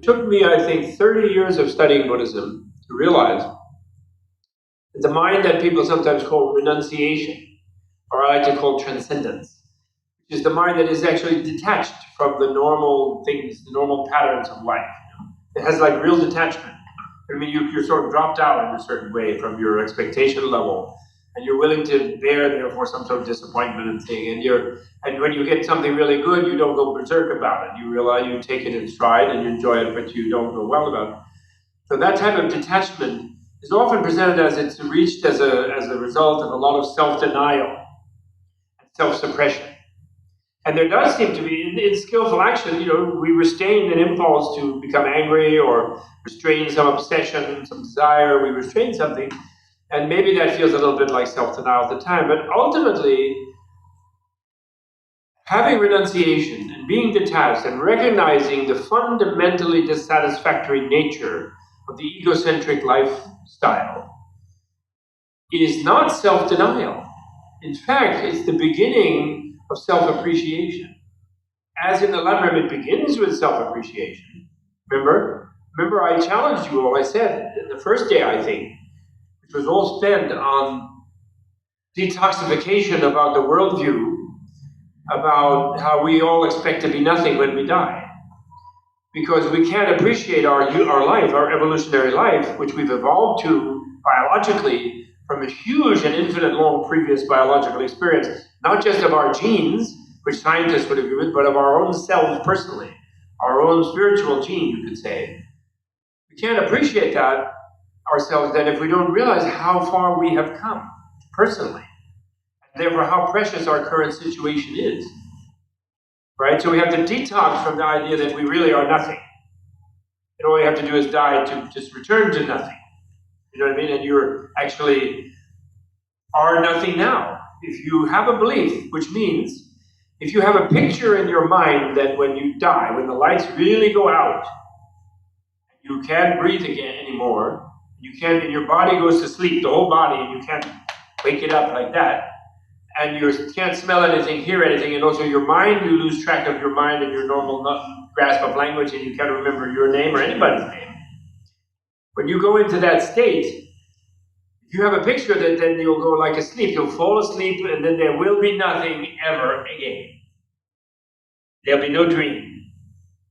It took me, I think, 30 years of studying Buddhism to realize that the mind that people sometimes call renunciation, or I like to call transcendence, which is the mind that is actually detached from the normal things, the normal patterns of life. It has like real detachment. I mean, you're sort of dropped out in a certain way from your expectation level, and you're willing to bear, therefore, some sort of disappointment and thing. And when you get something really good, you don't go berserk about it. You realize you take it in stride and you enjoy it, but you don't go well about it. So that type of detachment is often presented as it's reached as a result of a lot of self-denial and self-suppression. And there does seem to be, in skillful action, we restrain an impulse to become angry or restrain some obsession, some desire, we restrain something. And maybe that feels a little bit like self-denial at the time. But ultimately, having renunciation and being detached and recognizing the fundamentally dissatisfactory nature of the egocentric lifestyle is not self-denial. In fact, it's the beginning of self-appreciation. As in the Lamrim, it begins with self-appreciation. Remember I challenged you all, I said, in the first day, I think, which was all spent on detoxification about the worldview, about how we all expect to be nothing when we die. Because we can't appreciate our life, our evolutionary life, which we've evolved to biologically from a huge and infinite long previous biological experience, not just of our genes, which scientists would agree with, but of our own selves personally, our own spiritual gene, you could say. We can't appreciate that ourselves then if we don't realize how far we have come personally, and therefore how precious our current situation is. Right? So we have to detox from the idea that we really are nothing. And all we have to do is die to just return to nothing. You know what I mean? And you're actually are nothing now. If you have a belief, which means if you have a picture in your mind that when you die, when the lights really go out, you can't breathe again anymore, and your body goes to sleep, the whole body, and you can't wake it up like that, and you can't smell anything, hear anything, and also your mind, you lose track of your mind and your normal grasp of language, and you can't remember your name or anybody's name. When you go into that state, if you have a picture that then you'll go like asleep, you'll fall asleep, and then there will be nothing ever again. There'll be no dream.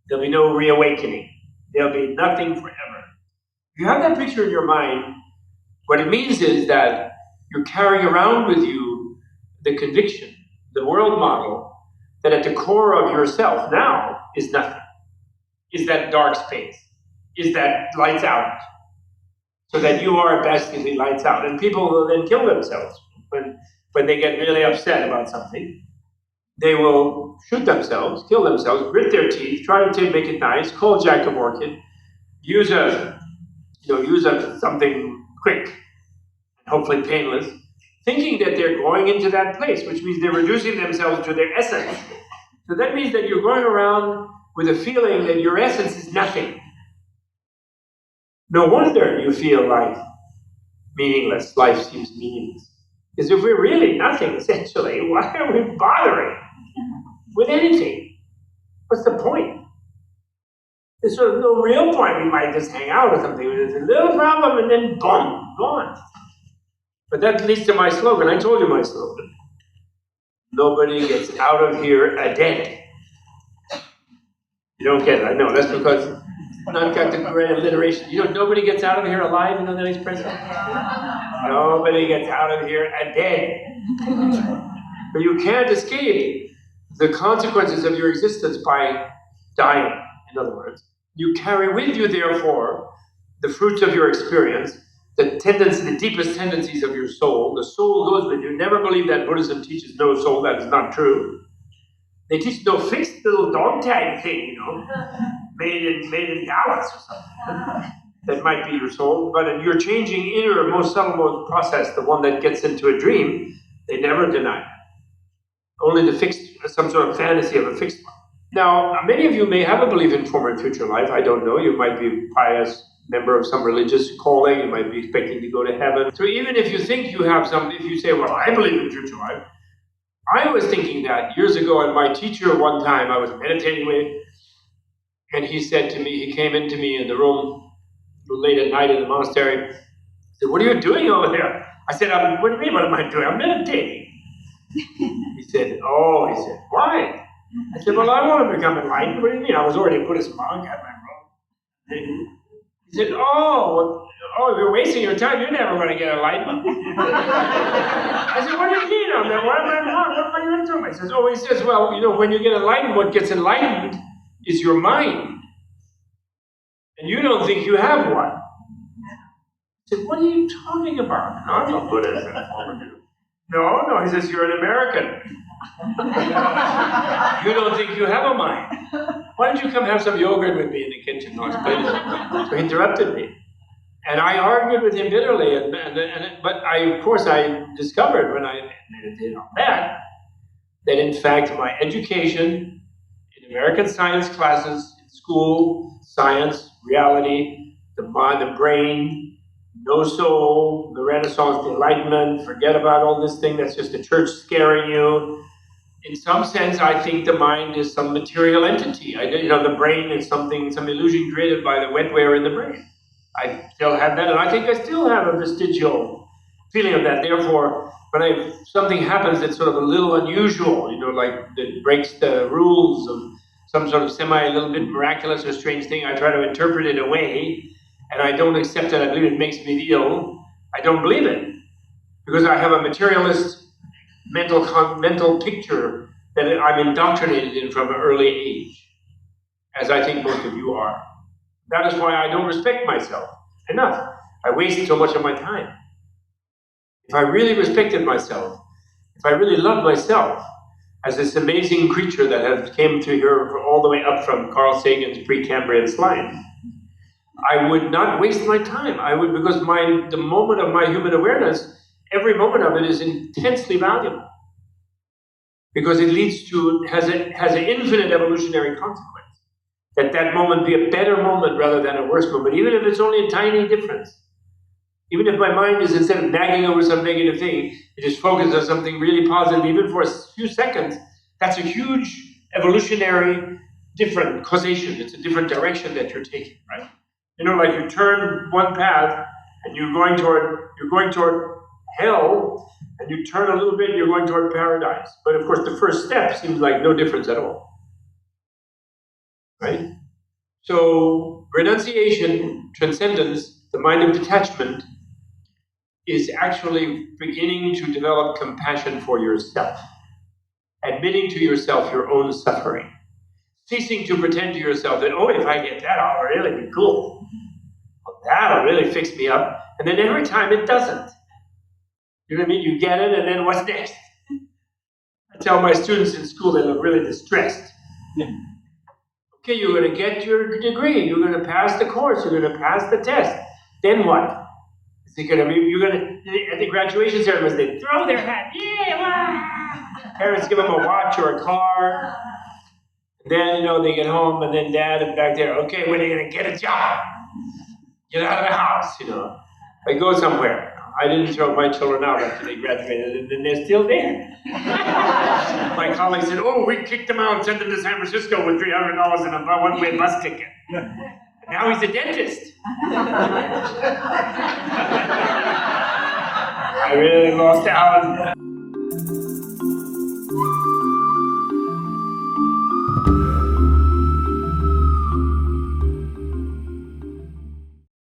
There'll be no reawakening. There'll be nothing forever. If you have that picture in your mind, what it means is that you're carrying around with you the conviction, the world model, that at the core of yourself now is nothing, is that dark space, is that lights out, so that you are basically lights out. And people will then kill themselves when they get really upset about something. They will shoot themselves, kill themselves, grit their teeth, try to make it nice, call Jack of Orchid, use something quick and hopefully painless, thinking that they're going into that place, which means they're reducing themselves to their essence. So that means that you're going around with a feeling that your essence is nothing. No wonder you feel like meaningless. Life seems meaningless. Because if we're really nothing, essentially, why are we bothering with anything? What's the point? There's sort of no real point. We might just hang out or something. There's a little problem and then boom, gone. But that leads to my slogan. I told you my slogan. Nobody gets out of here a dead. You don't get it. I know. That's because I've not got the great alliteration. Nobody gets out of here alive. You know that expression? Nobody gets out of here a dead. But you can't escape the consequences of your existence by dying, in other words. You carry with you, therefore, the fruits of your experience, the deepest tendencies of your soul. The soul goes with you. Never believe that Buddhism teaches no soul. That is not true. They teach no fixed little dog tag thing, made in Dallas or something. That might be your soul, but your changing inner, most subtle most process, the one that gets into a dream, they never deny. Only the fixed, some sort of fantasy of a fixed one. Now, many of you may have a belief in former and future life. I don't know. You might be a pious member of some religious calling. You might be expecting to go to heaven. So even if you think you have some, if you say, well, I believe in future life. I was thinking that years ago, and my teacher one time I was meditating with, And he said to me, he came into me in the room late at night in the monastery. He said, "What are you doing over there?" I said, "What do you mean, what am I doing? I'm meditating." He said, "Oh," he said, "why?" I said, "Well, I want to become enlightened." "What do you mean?" I was already a Buddhist monk, I had my robe. He said, "Oh, you're wasting your time. You're never going to get enlightened." I said, "What do you mean? What am I wrong? What are you into?" He says, he says, "Well, when you get enlightened, what gets enlightened is your mind. And you don't think you have one." I said, "What are you talking about?" "No, I'm a Buddhist." No, he says, "You're an American. You don't think you have a mind. Why don't you come have some yogurt with me in the kitchen?" So he interrupted me. And I argued with him bitterly, but of course, I discovered when I meditated on that in fact my education in American science classes, in school, science, reality, the mind, the brain, no soul, the Renaissance, the Enlightenment, forget about all this thing that's just the church scaring you. In some sense, I think the mind is some material entity. The brain is some illusion created by the wetware in the brain. I still have that, and I think I still have a vestigial feeling of that. Therefore, when something happens that's sort of a little unusual, like that breaks the rules of some sort of a little bit miraculous or strange thing, I try to interpret it away, and I don't accept it. I believe it makes me ill. I don't believe it, because I have a materialist mental picture that I'm indoctrinated in from an early age, as I think most of you are. That is why I don't respect myself enough. I waste so much of my time. If I really respected myself, if I really loved myself as this amazing creature that has came through here all the way up from Carl Sagan's Precambrian slime, I would not waste my time. I would, because the moment of my human awareness, every moment of it is intensely valuable, because it has an infinite evolutionary consequence. That moment be a better moment rather than a worse moment, even if it's only a tiny difference. Even if my mind is, instead of nagging over some negative thing, it is focused on something really positive, even for a few seconds, that's a huge evolutionary different causation. It's a different direction that you're taking, right? Like you turn one path and you're going toward hell, and you turn a little bit, you're going toward paradise. But of course, the first step seems like no difference at all, right? So renunciation, transcendence, the mind of detachment, is actually beginning to develop compassion for yourself, admitting to yourself your own suffering, ceasing to pretend to yourself that, if I get that, I'll really be cool. Well, that'll really fix me up. And then every time it doesn't. You know what I mean? You get it, and then what's next? I tell my students in school, they look really distressed. Okay, you're going to get your degree. You're going to pass the course. You're going to pass the test. Then what? Is it going to be, at the graduation ceremonies, they throw their hat. Yeah, wow. Parents give them a watch or a car. And then, they get home, and then dad is back there. Okay, when are you going to get a job? Get out of the house, I go somewhere. I didn't throw my children out after they graduated, and they're still there. My colleague said, we kicked him out and sent him to San Francisco with $300 and a one-way bus ticket. Now he's a dentist. I really lost out.